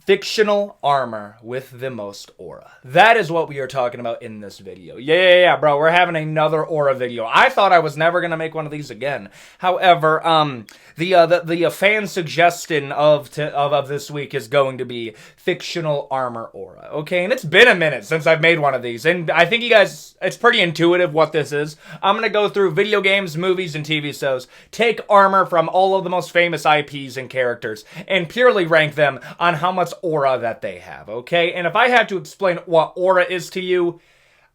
Fictional armor with the most aura. That is what we are talking about in this video. Yeah, bro. We're having another aura video. I thought I was never gonna make one of these again. However, the fan suggestion of this week is going to be fictional armor aura. Okay, and it's been a minute since I've made one of these, and I think you guys, it's pretty intuitive what this is. I'm gonna go through video games, movies, and TV shows, take armor from all of the most famous IPs and characters, and purely rank them on how much aura that they have, okay? And if I had to explain what aura is to you,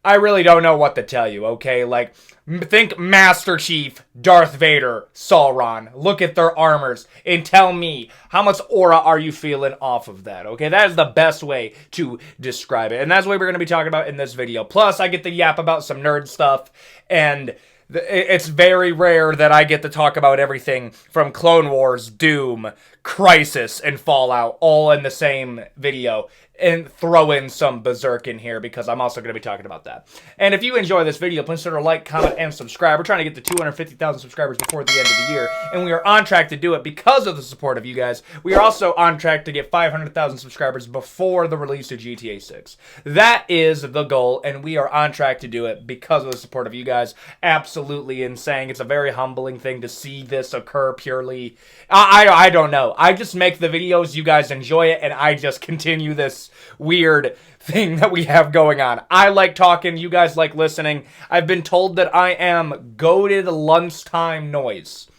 I really don't know what to tell you, okay? Like, think Master Chief, Darth Vader, Sauron. Look at their armors and tell me how much aura are you feeling off of that, okay? That is the best way to describe it. And that's what we're going to be talking about in this video. Plus, I get to yap about some nerd stuff, and it's very rare that I get to talk about everything from Clone Wars, Doom, Crysis, and Fallout all in the same video, and throw in some Berserk in here because I'm also going to be talking about that. And if you enjoy this video, please consider like, comment, and subscribe. We're trying to get to 250,000 subscribers before the end of the year, and we are on track to do it because of the support of you guys. We are also on track to get 500,000 subscribers before the release of GTA 6. That is the goal, and we are on track to do it because of the support of you guys. Absolutely insane. It's a very humbling thing to see this occur purely. I don't know. I just make the videos, you guys enjoy it, and I just continue this weird thing that we have going on. I like talking, you guys like listening. I've been told that I am goated lunchtime noise.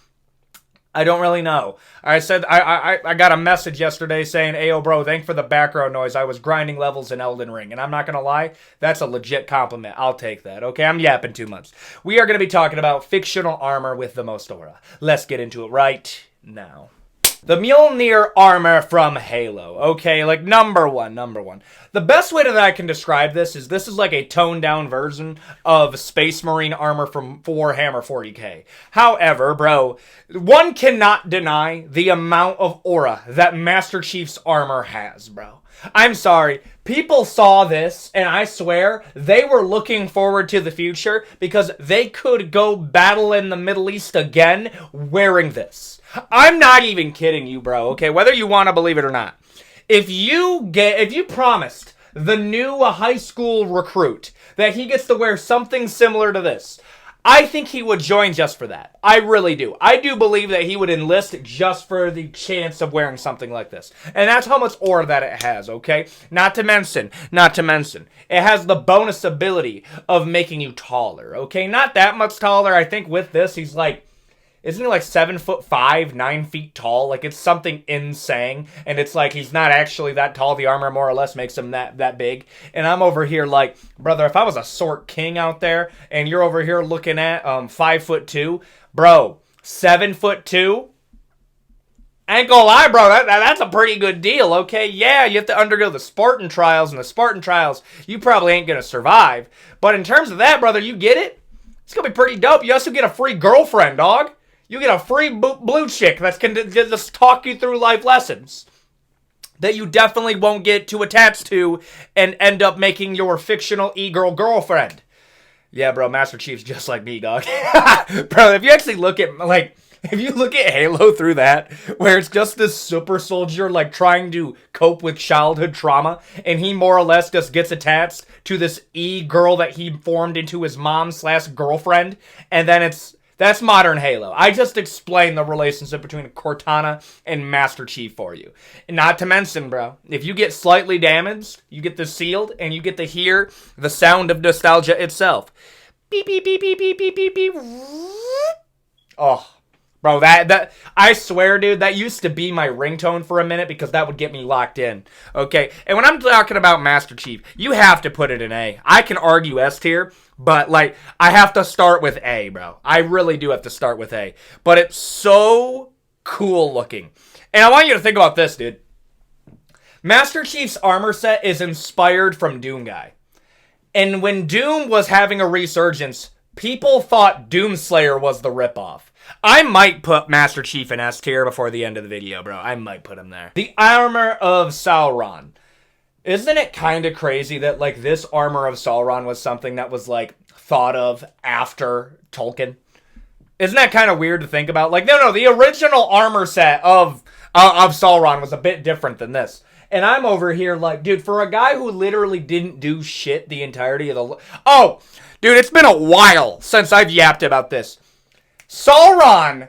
I don't really know. I said I got a message yesterday saying, "Ayo, bro, thanks for the background noise. I was grinding levels in Elden Ring." And I'm not going to lie, that's a legit compliment. I'll take that, okay? I'm yapping too much. We are going to be talking about fictional armor with the most aura. Let's get into it right now. The Mjolnir armor from Halo. Okay, like number one. The best way that I can describe this is like a toned down version of Space Marine armor from Warhammer 40k. However, bro, one cannot deny the amount of aura that Master Chief's armor has, bro. I'm sorry. People saw this, and I swear, they were looking forward to the future because they could go battle in the Middle East again wearing this. I'm not even kidding you, bro, okay? Whether you want to believe it or not. If you promised the new high school recruit that he gets to wear something similar to this, I think he would join just for that. I really do. I do believe that he would enlist just for the chance of wearing something like this. And that's how much aura that it has, okay? Not to mention, it has the bonus ability of making you taller, okay? Not that much taller. I think with this, he's like, isn't he like 7'5", 9 feet tall? Like, it's something insane. And it's like, he's not actually that tall. The armor more or less makes him that big. And I'm over here like, brother, if I was a Sork King out there, and you're over here looking at 5'2", bro, 7'2", ain't gonna lie, bro, that's a pretty good deal, okay? Yeah, you have to undergo the Spartan trials, and the Spartan trials, you probably ain't gonna survive. But in terms of that, brother, you get it? It's gonna be pretty dope. You also get a free girlfriend, dog. You get a free blue chick that's going to just talk you through life lessons that you definitely won't get too attached to and end up making your fictional e-girl girlfriend. Yeah, bro, Master Chief's just like me, dog. Bro, if you actually look at, like, if you look at Halo through that, where it's just this super soldier, like, trying to cope with childhood trauma, and he more or less just gets attached to this e-girl that he formed into his mom/girlfriend, and then that's modern Halo. I just explained the relationship between Cortana and Master Chief for you. And not to mention, bro, if you get slightly damaged, you get the sealed, and you get to hear the sound of nostalgia itself. Beep, beep, beep, beep, beep, beep, beep, beep. Oh, bro, that I swear, dude, that used to be my ringtone for a minute because that would get me locked in. Okay, and when I'm talking about Master Chief, you have to put it in A. I can argue S tier, but, like, I have to start with A, bro. I really do have to start with A. But it's so cool looking. And I want you to think about this, dude. Master Chief's armor set is inspired from Doom Guy. And when Doom was having a resurgence, people thought Doomslayer was the ripoff. I might put Master Chief in S tier before the end of the video, bro. I might put him there. The armor of Sauron. Isn't it kind of crazy that, like, this armor of Sauron was something that was, like, thought of after Tolkien? Isn't that kind of weird to think about? Like, no, the original armor set of Sauron was a bit different than this. And I'm over here like, dude, for a guy who literally didn't do shit the entirety of the... Oh, dude, it's been a while since I've yapped about this. Sauron,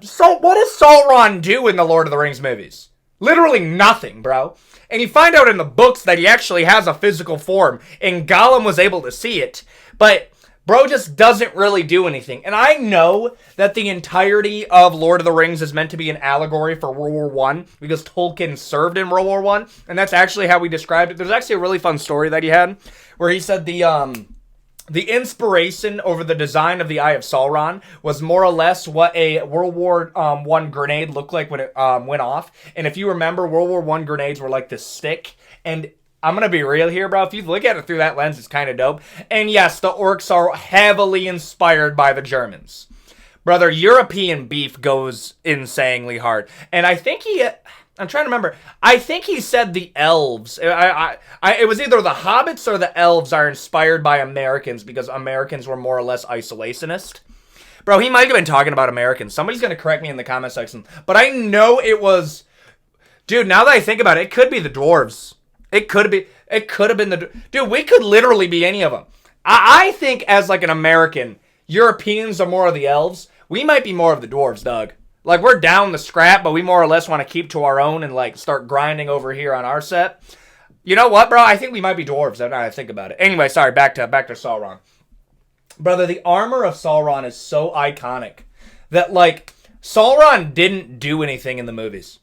so what does Sauron do in the Lord of the Rings movies? Literally nothing, bro. And you find out in the books that he actually has a physical form, and Gollum was able to see it. But bro just doesn't really do anything. And I know that the entirety of Lord of the Rings is meant to be an allegory for World War I, because Tolkien served in World War I, and that's actually how we described it. There's actually a really fun story that he had, where he said the inspiration over the design of the Eye of Sauron was more or less what a World War I grenade looked like when it went off. And if you remember, World War I grenades were like this stick. And I'm going to be real here, bro. If you look at it through that lens, it's kind of dope. And yes, the orcs are heavily inspired by the Germans. Brother, European beef goes insanely hard. And I think I'm trying to remember. I think he said the elves. It was either the hobbits or the elves are inspired by Americans because Americans were more or less isolationist. Bro, he might have been talking about Americans. Somebody's going to correct me in the comment section. But I know it was... Dude, now that I think about it, it could be the dwarves. It could have been the... Dude, we could literally be any of them. I think as like an American, Europeans are more of the elves. We might be more of the dwarves, Doug. Like, we're down the scrap, but we more or less want to keep to our own and, like, start grinding over here on our set. You know what, bro? I think we might be dwarves, now that I think about it. Anyway, sorry, back to Sauron. Brother, the armor of Sauron is so iconic that, like, Sauron didn't do anything in the movies.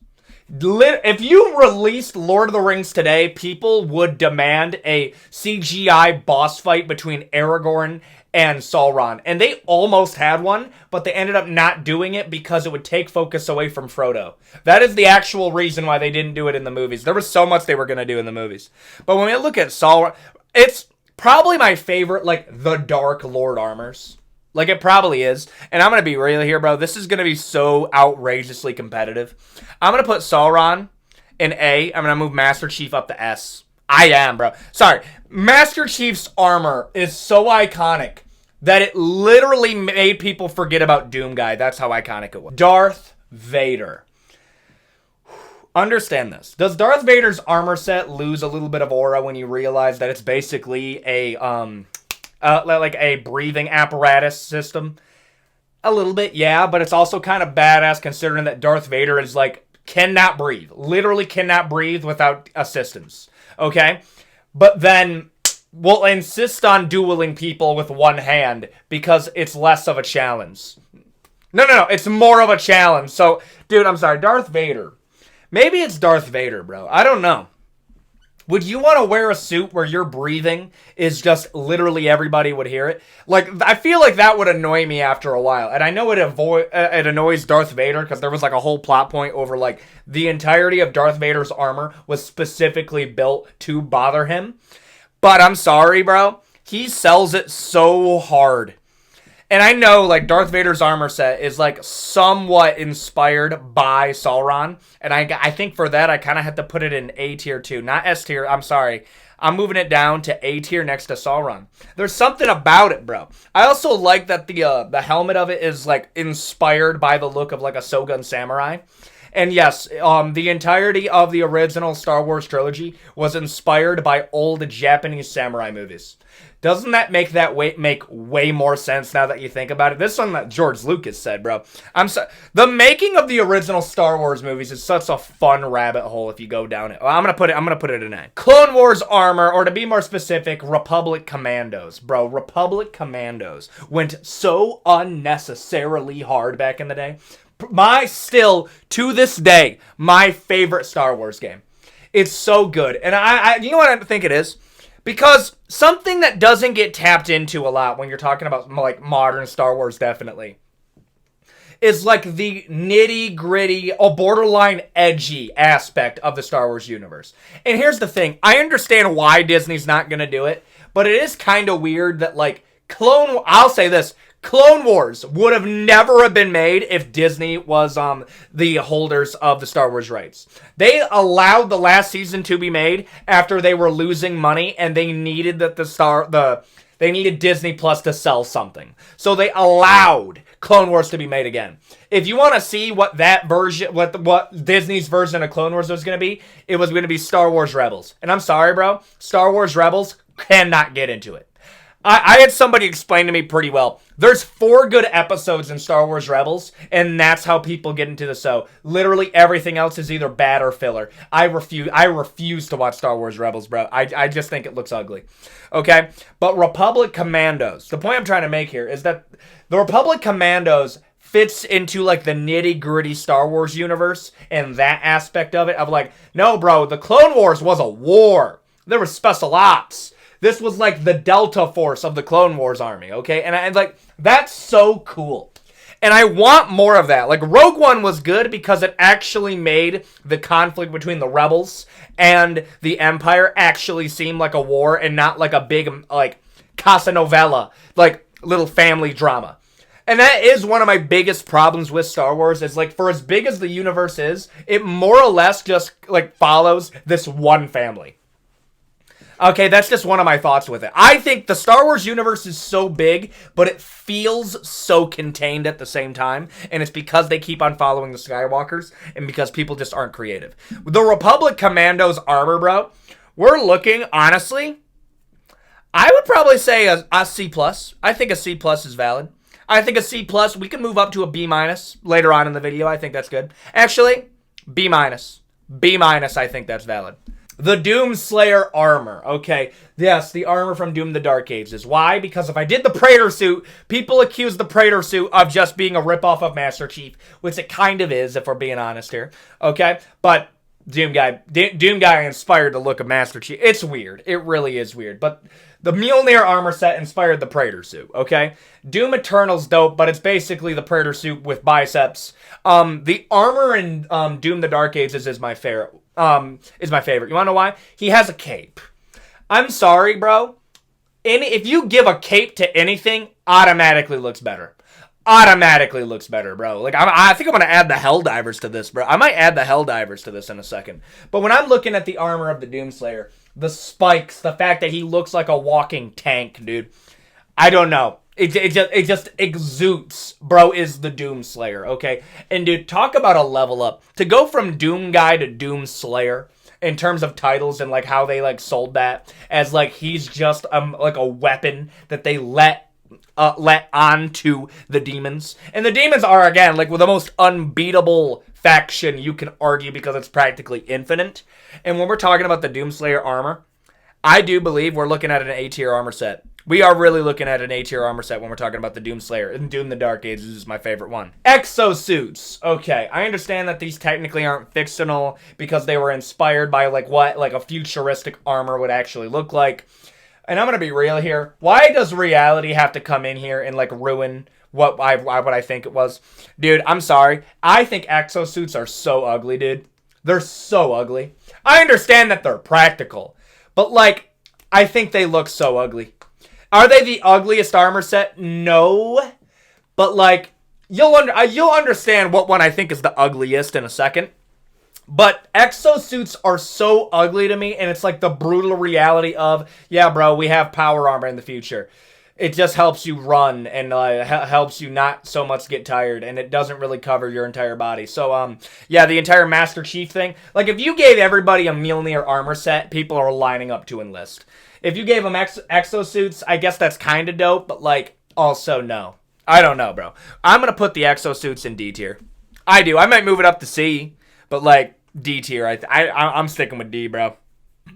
If you released Lord of the Rings today, people would demand a CGI boss fight between Aragorn and Sauron. And they almost had one, but they ended up not doing it because it would take focus away from Frodo. That is the actual reason why they didn't do it in the movies. There was so much they were going to do in the movies. But when we look at Sauron, it's probably my favorite, like, the Dark Lord armors. Like, it probably is. And I'm going to be real here, bro. This is going to be so outrageously competitive. I'm going to put Sauron in A. I'm going to move Master Chief up to S. I am, bro. Sorry. Master Chief's armor is so iconic that it literally made people forget about Doom Guy. That's how iconic it was. Darth Vader. Understand this. Does Darth Vader's armor set lose a little bit of aura when you realize that it's basically a like a breathing apparatus system? A little bit, yeah, but it's also kind of badass considering that Darth Vader is like cannot breathe. Literally cannot breathe without assistance. Okay? But then we'll insist on dueling people with one hand because it's less of a challenge. No. It's more of a challenge. So, dude, I'm sorry. Darth Vader. Maybe it's Darth Vader, bro. I don't know. Would you want to wear a suit where your breathing is just literally everybody would hear it? Like, I feel like that would annoy me after a while. And I know it annoys Darth Vader because there was like a whole plot point over like the entirety of Darth Vader's armor was specifically built to bother him. But I'm sorry, bro. He sells it so hard. And I know, like, Darth Vader's armor set is, like, somewhat inspired by Sauron. And I think for that, I kind of had to put it in A tier too. Not S tier. I'm sorry. I'm moving it down to A tier next to Sauron. There's something about it, bro. I also like that the helmet of it is, like, inspired by the look of, like, a Shogun samurai. And yes, the entirety of the original Star Wars trilogy was inspired by old Japanese samurai movies. Doesn't that make way more sense now that you think about it? This is something that George Lucas said, bro. The making of the original Star Wars movies is such a fun rabbit hole if you go down it. I'm gonna put it in A. Clone Wars armor, or to be more specific, Republic Commandos, bro. Republic Commandos went so unnecessarily hard back in the day. Still, to this day, my favorite Star Wars game. It's so good. And I you know what I think it is? Because something that doesn't get tapped into a lot when you're talking about, like, modern Star Wars, definitely, is, like, the nitty-gritty, borderline edgy aspect of the Star Wars universe. And here's the thing. I understand why Disney's not going to do it, but it is kind of weird that, like, I'll say this. Clone Wars would have never been made if Disney was the holders of the Star Wars rights. They allowed the last season to be made after they were losing money, and they needed that they They needed Disney Plus to sell something. So they allowed Clone Wars to be made again. If you want to see what that version, what Disney's version of Clone Wars was going to be, it was going to be Star Wars Rebels. And I'm sorry, bro. Star Wars Rebels cannot get into it. I had somebody explain to me pretty well. There's 4 good episodes in Star Wars Rebels, and that's how people get into the show. Literally everything else is either bad or filler. I refuse to watch Star Wars Rebels, bro. I just think it looks ugly. Okay? But Republic Commandos, the point I'm trying to make here is that the Republic Commandos fits into like the nitty-gritty Star Wars universe and that aspect of it. Of like, no, bro, the Clone Wars was a war. There was special ops. This was like the Delta Force of the Clone Wars army, okay? And I like, that's so cool. And I want more of that. Like, Rogue One was good because it actually made the conflict between the Rebels and the Empire actually seem like a war and not like a big, like, Casa Novella, like, little family drama. And that is one of my biggest problems with Star Wars, is like, for as big as the universe is, it more or less just, like, follows this one family. Okay, that's just one of my thoughts with it. I think the Star Wars universe is so big, but it feels so contained at the same time. And it's because they keep on following the Skywalkers and because people just aren't creative. The Republic Commandos armor, bro, we're looking, honestly, I would probably say a C+. I think a C+ is valid. I think a C+, we can move up to a B- later on in the video. I think that's good. Actually, B-. B-, I think that's valid. The Doomslayer armor. Okay, yes, the armor from Doom the Dark Ages. Why? Because if I did the Praetor suit, people accuse the Praetor suit of just being a ripoff of Master Chief, which it kind of is, if we're being honest here. Okay, but Doom Guy inspired the look of Master Chief. It's weird. It really is weird. But the Mjolnir armor set inspired the Praetor suit, okay? Doom Eternal's dope, but it's basically the Praetor suit with biceps. The armor in Doom the Dark Ages is my favorite. You want to know why? He has a cape. I'm sorry, bro. If you give a cape to anything, automatically looks better. Automatically looks better, bro. Like, I think I'm going to add the Helldivers to this, bro. I might add the Helldivers to this in a second. But when I'm looking at the armor of the Doomslayer, the spikes, the fact that he looks like a walking tank, dude. I don't know. It just exudes, bro, is the Doomslayer, okay? And dude, talk about a level up. To go from Doom Guy to Doomslayer in terms of titles and like how they like sold that as like he's just like a weapon that they let on to the demons. And the demons are, again, like the most unbeatable faction you can argue because it's practically infinite. And when we're talking about the Doomslayer armor, I do believe we're looking at an A-tier armor set. We are really looking at an A-tier armor set when we're talking about the Doomslayer. And Doom the Dark Ages is my favorite one. Exosuits. Okay, I understand that these technically aren't fictional because they were inspired by like what like a futuristic armor would actually look like. And I'm going to be real here. Why does reality have to come in here and like ruin what I think it was? Dude, I'm sorry. I think exosuits are so ugly, dude. They're so ugly. I understand that they're practical, but like, I think they look so ugly. Are they the ugliest armor set? No. But like, you'll understand what one I think is the ugliest in a second. But exosuits are so ugly to me, and it's like the brutal reality of, yeah, bro, we have power armor in the future. It just helps you run and helps you not so much get tired, and it doesn't really cover your entire body. So, yeah, the entire Master Chief thing. Like, if you gave everybody a Mjolnir armor set, people are lining up to enlist. If you gave them exosuits, I guess that's kind of dope, but, like, also no. I don't know, bro. I'm going to put the exosuits in D tier. I do. I might move it up to C, but, like, D tier. I'm sticking with D, bro.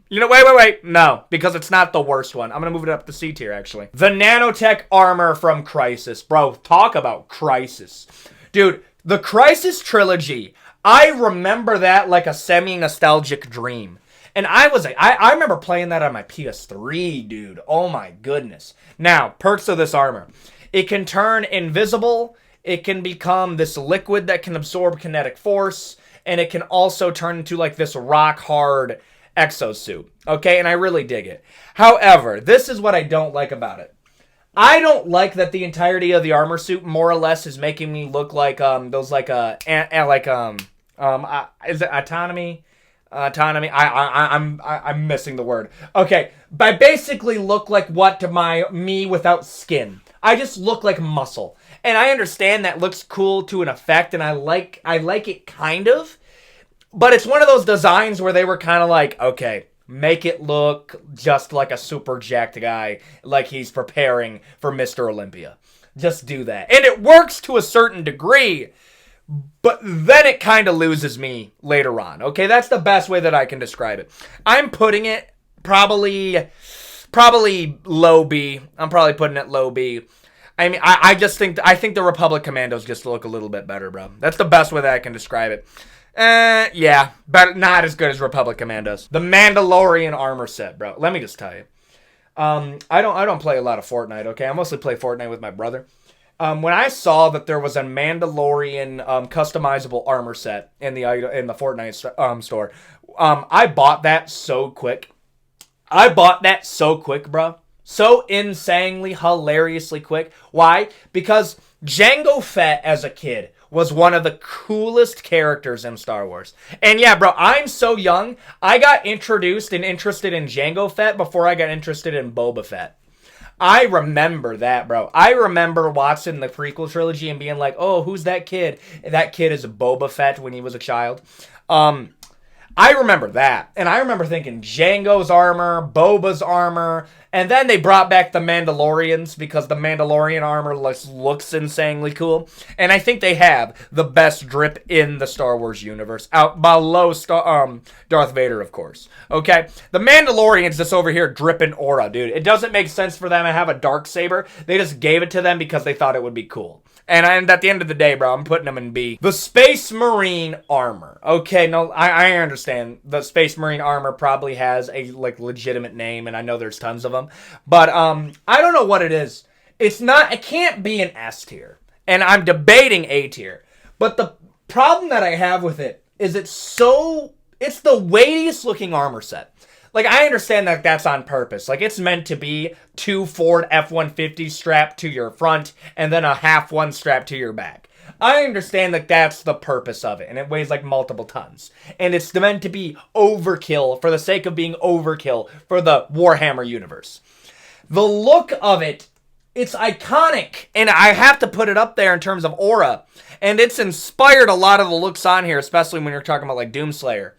You know, wait. No, because it's not the worst one. I'm going to move it up to C tier, actually. The nanotech armor from Crysis. Bro, talk about Crysis. Dude, the Crysis trilogy, I remember that like a semi-nostalgic dream. And I remember playing that on my PS3, dude. Oh my goodness. Now, perks of this armor. It can turn invisible. It can become this liquid that can absorb kinetic force. And it can also turn into like this rock-hard exosuit. Okay, and I really dig it. However, this is what I don't like about it. I don't like that the entirety of the armor suit more or less is making me look like those like is it autonomy? autonomy. I'm missing the word. Okay, but I basically look like me without skin. I just look like muscle, and I understand that looks cool to an effect, and I like it kind of, but it's one of those designs where they were kind of like, okay, make it look just like a super jacked guy, like he's preparing for Mr. Olympia. Just do that, and it works to a certain degree. But then it kind of loses me later on. Okay, that's the best way that I can describe it. I'm putting it probably low B. I'm probably putting it low B. I mean, I think the Republic Commandos just look a little bit better, bro. That's the best way that I can describe it. Yeah, but not as good as Republic Commandos. The Mandalorian armor set, bro. Let me just tell you. I don't play a lot of Fortnite. Okay, I mostly play Fortnite with my brother. When I saw that there was a Mandalorian customizable armor set in the Fortnite store, I bought that so quick. Bro. So insanely, hilariously quick. Why? Because Jango Fett as a kid was one of the coolest characters in Star Wars. And yeah, bro, I'm so young. I got introduced and interested in Jango Fett before I got interested in Boba Fett. I remember that, bro. I remember watching the prequel trilogy and being like, oh, who's that kid? That kid is Boba Fett when he was a child. I remember that. And I remember thinking Jango's armor, Boba's armor, and then they brought back the Mandalorians because the Mandalorian armor looks insanely cool. And I think they have the best drip in the Star Wars universe, out below Darth Vader, of course. Okay? The Mandalorians just over here dripping aura, dude. It doesn't make sense for them to have a Darksaber. They just gave it to them because they thought it would be cool. And at the end of the day, bro, I'm putting them in B. The Space Marine armor. Okay, no, I understand. The Space Marine armor probably has a, legitimate name, and I know there's tons of them. But, I don't know what it is. It can't be an S tier. And I'm debating A tier. But the problem that I have with it is it's the weightiest looking armor set. I understand that that's on purpose. It's meant to be 2 Ford F-150s strapped to your front and then a half one strapped to your back. I understand that that's the purpose of it, and it weighs multiple tons. And it's meant to be overkill for the sake of being overkill for the Warhammer universe. The look of it, it's iconic, and I have to put it up there in terms of aura. And it's inspired a lot of the looks on here, especially when you're talking about Doomslayer.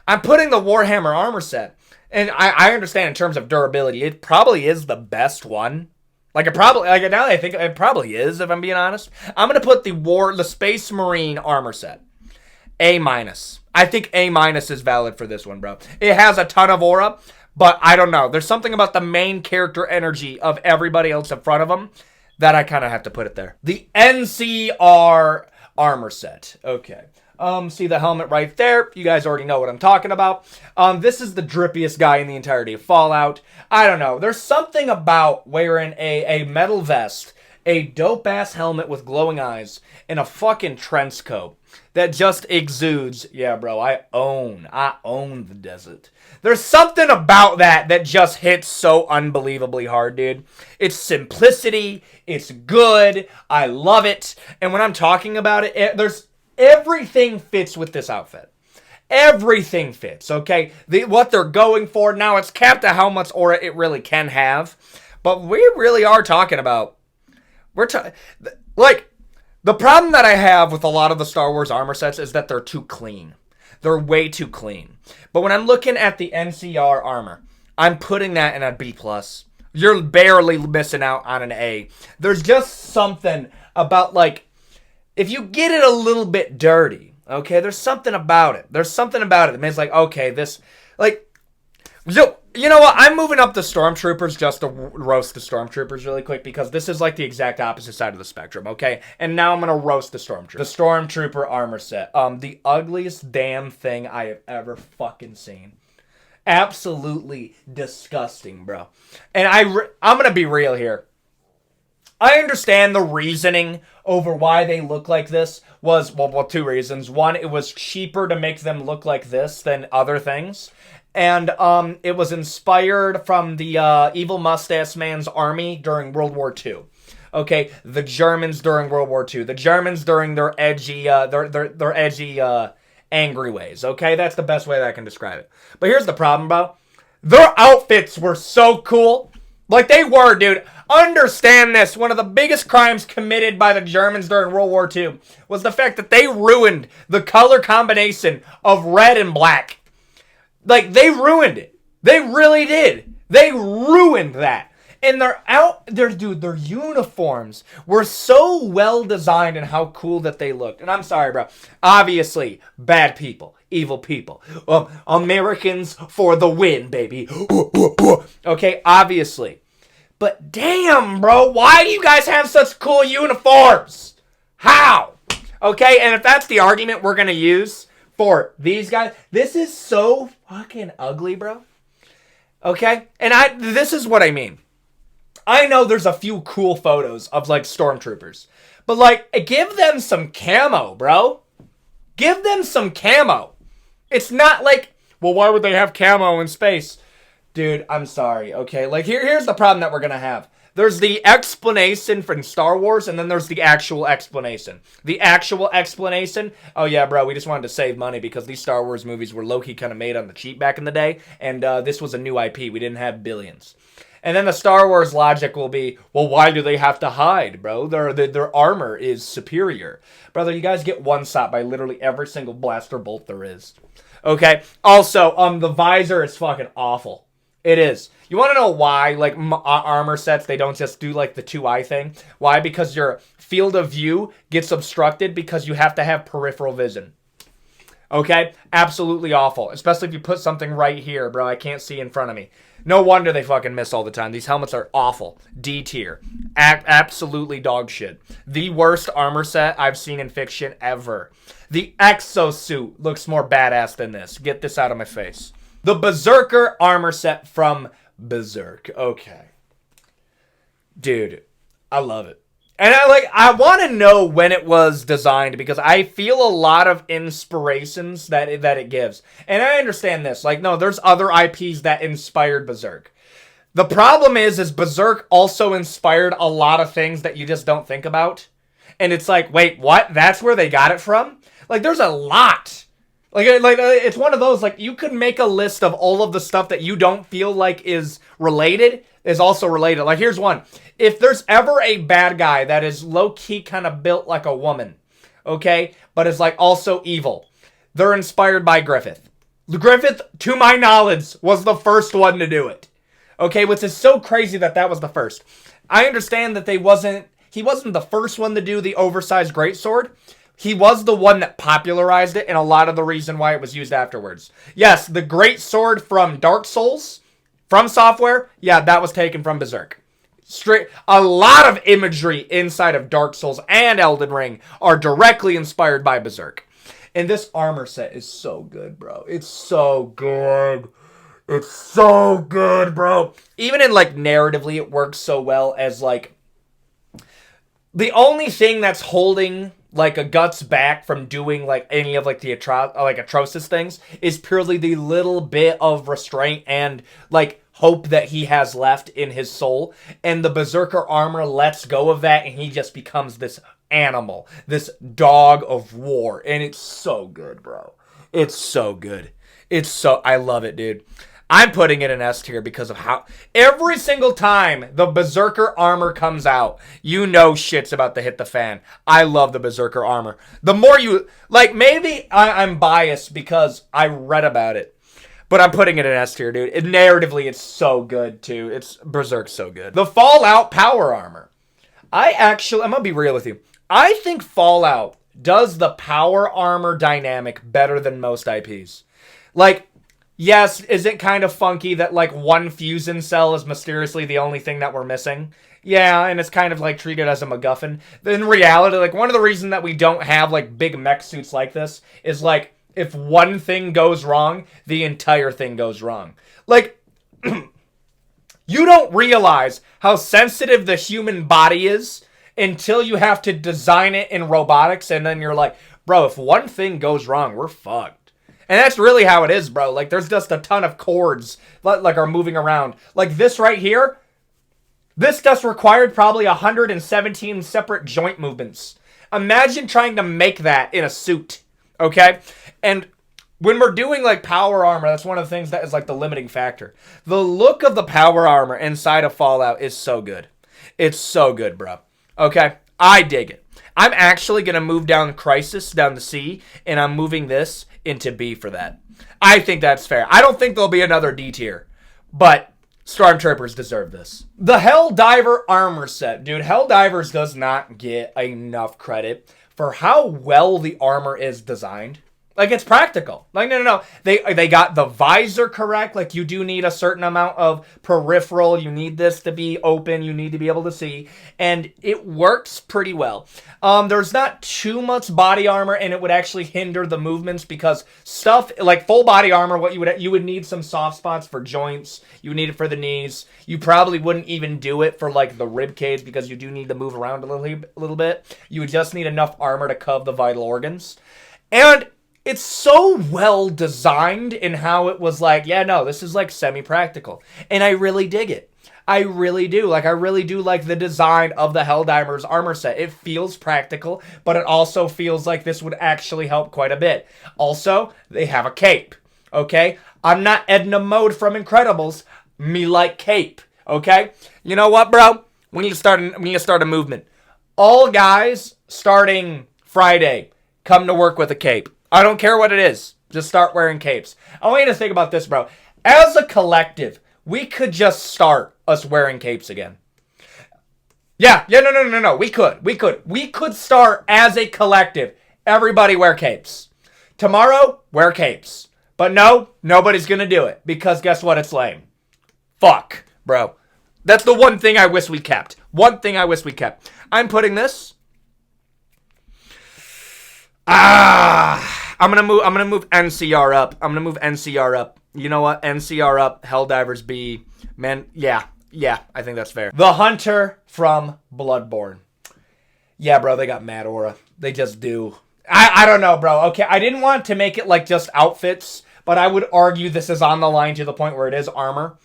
I'm putting the Warhammer armor set. And I understand in terms of durability, it probably is the best one. Now that I think it probably is, if I'm being honest. I'm going to put the Space Marine armor set. A-. I think A- is valid for this one, bro. It has a ton of aura, but I don't know. There's something about the main character energy of everybody else in front of them that I kind of have to put it there. The NCR armor set. Okay. See the helmet right there. You guys already know what I'm talking about. This is the drippiest guy in the entirety of Fallout. I don't know. There's something about wearing a metal vest, a dope-ass helmet with glowing eyes, and a fucking trench coat that just exudes, yeah, bro, I own the desert. There's something about that just hits so unbelievably hard, dude. It's simplicity. It's good. I love it. And when I'm talking about it, everything fits with this outfit. Everything fits, okay? What they're going for. Now, it's capped at how much aura it really can have. But we really are talking about... the problem that I have with a lot of the Star Wars armor sets is that they're too clean. They're way too clean. But when I'm looking at the NCR armor, I'm putting that in a B+. You're barely missing out on an A. There's just something about, if you get it a little bit dirty, okay, there's something about it. There's something about it that makes okay, this, you know what? I'm moving up the Stormtroopers just to roast the Stormtroopers really quick because this is the exact opposite side of the spectrum, okay? And now I'm going to roast the Stormtrooper. The Stormtrooper armor set. The ugliest damn thing I have ever fucking seen. Absolutely disgusting, bro. And I'm going to be real here. I understand the reasoning over why they look like this was, well, two reasons. One, it was cheaper to make them look like this than other things. And it was inspired from the Evil Mustache Man's army during World War II. Okay, the Germans during World War II. The Germans during their edgy angry ways, okay? That's the best way that I can describe it. But here's the problem, bro. Their outfits were so cool. Like, they were, dude. Understand this. One of the biggest crimes committed by the Germans during World War II was the fact that they ruined the color combination of red and black. Like, they ruined it. They really did. They ruined that. And their uniforms were so well designed and how cool that they looked. And I'm sorry, bro. Obviously, bad people, evil people. Americans for the win, baby. Okay, obviously. But damn, bro, why do you guys have such cool uniforms? How? Okay, and if that's the argument we're going to use for these guys, this is so fucking ugly, bro. Okay? And this is what I mean. I know there's a few cool photos of, like, stormtroopers. But, like, give them some camo, bro. Give them some camo. It's not like, well, why would they have camo in space? Dude, I'm sorry, okay? Like, here's the problem that we're gonna have. There's the explanation from Star Wars, and then there's the actual explanation. The actual explanation, oh yeah, bro, we just wanted to save money because these Star Wars movies were low-key kind of made on the cheap back in the day, and this was a new IP. We didn't have billions. And then the Star Wars logic will be, well, why do they have to hide, bro? Their armor is superior. Brother, you guys get one shot by literally every single blaster bolt there is. Okay? Also, the visor is fucking awful. It is. You want to know why, like, armor sets, they don't just do, like, the 2-eye thing? Why? Because your field of view gets obstructed because you have to have peripheral vision. Okay? Absolutely awful. Especially if you put something right here, bro. I can't see in front of me. No wonder they fucking miss all the time. These helmets are awful. D tier. Absolutely dog shit. The worst armor set I've seen in fiction ever. The exosuit looks more badass than this. Get this out of my face. The Berserker Armor set from Berserk. Okay. Dude, I love it. And I want to know when it was designed because I feel a lot of inspirations that it gives. And I understand this. Like, no, there's other IPs that inspired Berserk. The problem is Berserk also inspired a lot of things that you just don't think about. And it's like, wait, what? That's where they got it from? Like, there's a lot. Like it's one of those, like, you could make a list of all of the stuff that you don't feel like is related, is also related. Like, here's one. If there's ever a bad guy that is low-key kind of built like a woman, okay, but is, like, also evil, they're inspired by Griffith. Griffith, to my knowledge, was the first one to do it. Okay, which is so crazy that was the first. I understand that he wasn't the first one to do the oversized greatsword. He was the one that popularized it, and a lot of the reason why it was used afterwards. Yes, the greatsword from Dark Souls, from Software, yeah, that was taken from Berserk. A lot of imagery inside of Dark Souls and Elden Ring are directly inspired by Berserk. And this armor set is so good, bro. It's so good. It's so good, bro. Even in, like, narratively, it works so well as, like, the only thing that's holding, like, a Guts back from doing, like, any of, like, the atrocious things is purely the little bit of restraint and, like, hope that he has left in his soul. And the Berserker Armor lets go of that, and he just becomes this animal, this dog of war. And it's so good, bro. It's so good. I love it, dude. I'm putting it in S tier because of how every single time the Berserker Armor comes out, you know shit's about to hit the fan. I love the Berserker Armor. The more you, like, maybe I'm biased because I read about it, but I'm putting it in S tier, dude. Narratively, it's so good, too. Berserk's so good. The Fallout Power Armor. I'm going to be real with you. I think Fallout does the power armor dynamic better than most IPs. Like, yes, is it kind of funky that, like, one fusion cell is mysteriously the only thing that we're missing? Yeah, and it's kind of, like, treated as a MacGuffin. In reality, like, one of the reasons that we don't have, like, big mech suits like this is, like, if one thing goes wrong, the entire thing goes wrong. Like, you don't realize how sensitive the human body is until you have to design it in robotics, and then you're like, bro, if one thing goes wrong, we're fucked. And that's really how it is, bro. Like, there's just a ton of cords, like, are moving around. Like, this right here, this just required probably 117 separate joint movements. Imagine trying to make that in a suit. okay? And when we're doing like power armor, that's one of the things that is like the limiting factor. The look of the power armor inside of Fallout is so good. It's so good, bro. Okay? I dig it. I'm actually going to move down Crysis, down the C, and I'm moving this into B for that. I think that's fair. I don't think there'll be another D tier, but stormtroopers deserve this. The Helldiver armor set. Dude, Helldivers does not get enough credit for how well the armor is designed. Like, it's practical. Like, no. They got the visor correct. Like, you do need a certain amount of peripheral. You need this to be open. You need to be able to see. And it works pretty well. There's not too much body armor, and it would actually hinder the movements because stuff, like full body armor, what you would need some soft spots for joints. You would need it for the knees. You probably wouldn't even do it for, like, the rib cage because you do need to move around a little bit. You would just need enough armor to cover the vital organs. And it's so well designed in how it was like, yeah, no, this is like semi-practical. And I really dig it. I really do. Like, I really do like the design of the Helldivers armor set. It feels practical, but it also feels like this would actually help quite a bit. Also, they have a cape, okay? I'm not Edna Mode from Incredibles. Me like cape, okay? You know what, bro? We need to start a movement. All guys starting Friday come to work with a cape. I don't care what it is. Just start wearing capes. I want you to think about this, bro. As a collective, we could just start us wearing capes again. No. We could start as a collective. Everybody wear capes. Tomorrow, wear capes. But no, nobody's going to do it. Because guess what? It's lame. Fuck, bro. That's the one thing I wish we kept. One thing I wish we kept. I'm putting this. I'm gonna move NCR up. I'm gonna move NCR up. You know what? NCR up. Helldivers B. Man, yeah. I think that's fair. The Hunter from Bloodborne. Yeah, bro. They got mad aura. They just do. I don't know, bro. Okay, I didn't want to make it like just outfits, but I would argue this is on the line to the point where it is armor.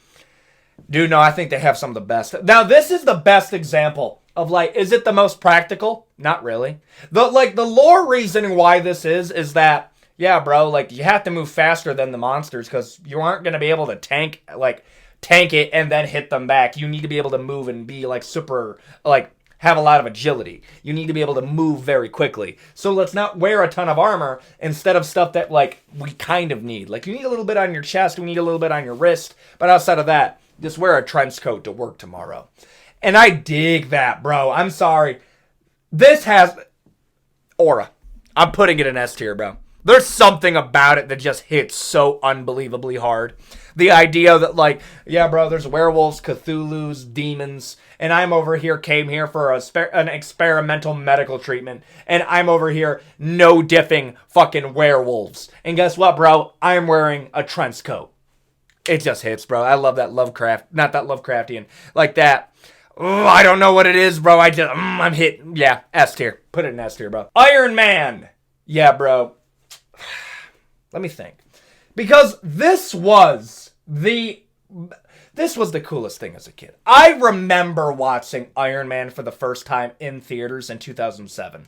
Dude, no, I think they have some of the best. Now, this is the best example of, like, is it the most practical? Not really. The lore reasoning why this is that, yeah, bro, like, you have to move faster than the monsters because you aren't going to be able to tank it and then hit them back. You need to be able to move and be, like, super, like, have a lot of agility. You need to be able to move very quickly. So let's not wear a ton of armor instead of stuff that, like, we kind of need. Like, you need a little bit on your chest. We need a little bit on your wrist. But outside of that, just wear a trench coat to work tomorrow. And I dig that, bro. I'm sorry. This has aura. I'm putting it in S tier, bro. There's something about it that just hits so unbelievably hard. The idea that, like, yeah, bro, there's werewolves, Cthulhu's, demons, and I'm over here, came here for an experimental medical treatment, and I'm over here no-diffing fucking werewolves. And guess what, bro? I'm wearing a trench coat. It just hits, bro. I love that Lovecraft. Not that Lovecraftian. Like that. Oh, I don't know what it is, bro. I'm hit. Yeah, S tier. Put it in S tier, bro. Iron Man. Yeah, bro. Let me think. Because this was the coolest thing as a kid. I remember watching Iron Man for the first time in theaters in 2007.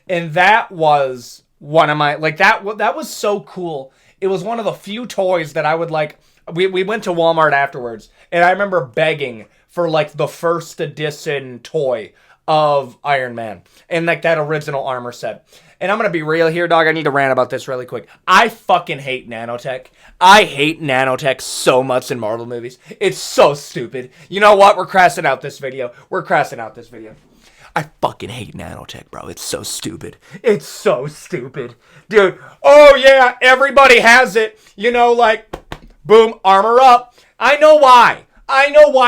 And that was one of my, like, that was so cool. It was one of the few toys that I would, like, we went to Walmart afterwards, and I remember begging for, like, the first edition toy of Iron Man and, like, that original armor set. And I'm going to be real here, dog. I need to rant about this really quick. I fucking hate nanotech. I hate nanotech so much in Marvel movies. It's so stupid. You know what? We're crashing out this video. I fucking hate nanotech, bro. It's so stupid. It's so stupid. Dude, oh yeah, everybody has it. You know, like, boom, armor up. I know why.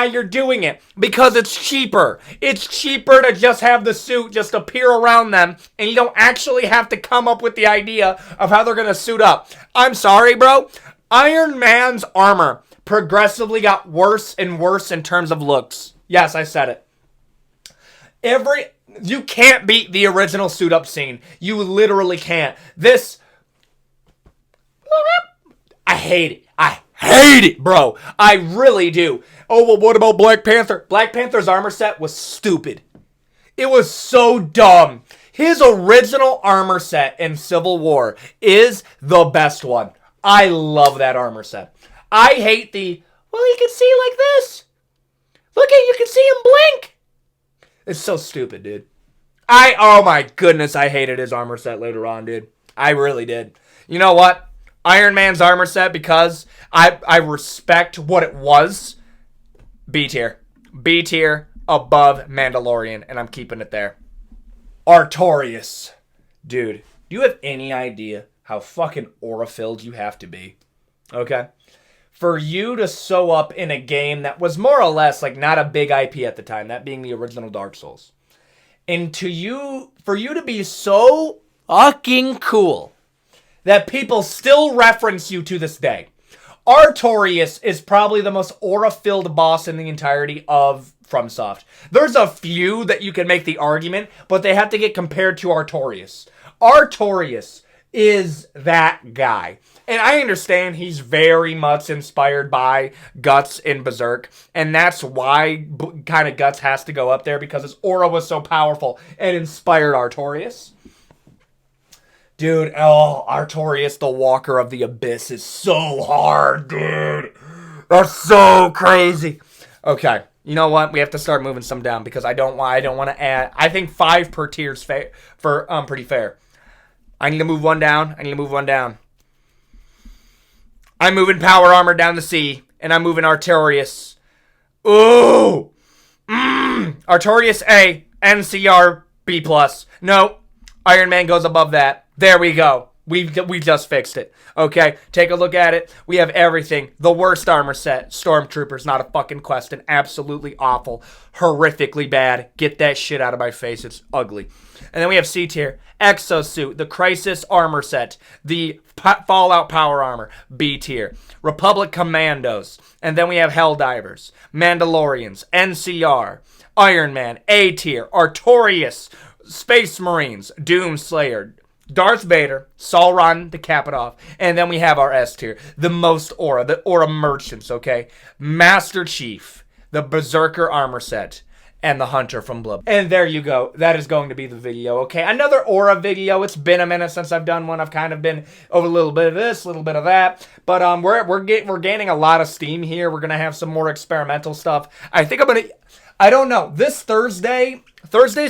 You're doing it. Because it's cheaper. It's cheaper to just have the suit just appear around them, and you don't actually have to come up with the idea of how they're going to suit up. I'm sorry, bro. Iron Man's armor progressively got worse and worse in terms of looks. Yes, I said it. You can't beat the original suit up scene. You literally can't. I hate it, bro. I really do. Oh, well, what about Black Panther? Black Panther's armor set was stupid. It was so dumb. His original armor set in Civil War is the best one. I love that armor set. I hate the, well, you can see like this. Look at, you can see him blink. It's so stupid, dude. Oh my goodness, I hated his armor set later on, dude. I really did. You know what? Iron Man's armor set, because I respect what it was. B tier. B tier above Mandalorian, and I'm keeping it there. Artorias. Dude, do you have any idea how fucking aura-filled you have to be? Okay? For you to sew up in a game that was more or less like not a big IP at the time, that being the original Dark Souls. And for you to be so fucking cool that people still reference you to this day. Artorias is probably the most aura-filled boss in the entirety of FromSoft. There's a few that you can make the argument, but they have to get compared to Artorias. Artorias is that guy. And I understand he's very much inspired by Guts in Berserk, and that's why kind of Guts has to go up there, because his aura was so powerful and inspired Artorias. Dude, Artorias, the Walker of the Abyss, is so hard, dude. That's so crazy. Okay, you know what? We have to start moving some down, because I don't want to add. I think 5 per tier is pretty fair. I need to move one down. I'm moving Power Armor down the C, and I'm moving Artorias. Ooh! Artorias A, NCR B+. No, Iron Man goes above that. There we go. We just fixed it. Okay, take a look at it. We have everything. The worst armor set. Stormtroopers, not a fucking question. Absolutely awful. Horrifically bad. Get that shit out of my face. It's ugly. And then we have C tier. Exosuit, the Crysis armor set, the Fallout Power Armor, B tier. Republic Commandos. And then we have Helldivers, Mandalorians, NCR, Iron Man, A tier. Artorias, Space Marines, Doomslayer, Darth Vader, Sauron to cap it off. And then we have our S tier, the most aura, the aura merchants, okay? Master Chief, the Berserker Armor set, and the Hunter from Blood. And there you go. That is going to be the video, okay? Another aura video. It's been a minute since I've done one. I've kind of been over a little bit of this, a little bit of that. But we're gaining a lot of steam here. We're going to have some more experimental stuff. I think I don't know. This Thursdays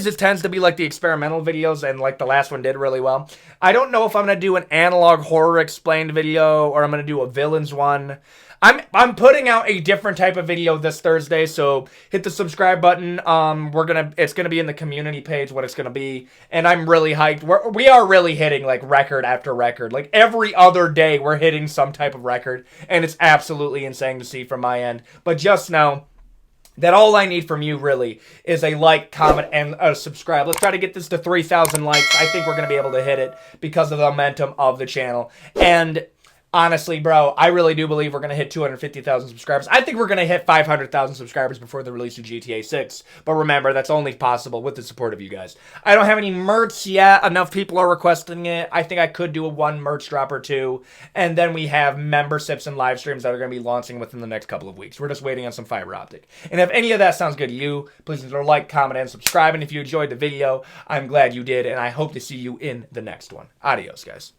just tends to be like the experimental videos, and like the last one did really well. I don't know if I'm going to do an analog horror explained video, or I'm going to do a villains one. I'm putting out a different type of video this Thursday, so hit the subscribe button. It's gonna be in the community page what it's gonna be, and I'm really hyped. We are really hitting like record after record. Like every other day, we're hitting some type of record, and it's absolutely insane to see from my end. But just know that all I need from you really is a like, comment, and a subscribe. Let's try to get this to 3,000 likes. I think we're gonna be able to hit it because of the momentum of the channel. And honestly, bro, I really do believe we're going to hit 250,000 subscribers. I think we're going to hit 500,000 subscribers before the release of GTA 6. But remember, that's only possible with the support of you guys. I don't have any merch yet. Enough people are requesting it. I think I could do a one merch drop or two. And then we have memberships and live streams that are going to be launching within the next couple of weeks. We're just waiting on some fiber optic. And if any of that sounds good to you, please consider like, comment, and subscribe. And if you enjoyed the video, I'm glad you did. And I hope to see you in the next one. Adios, guys.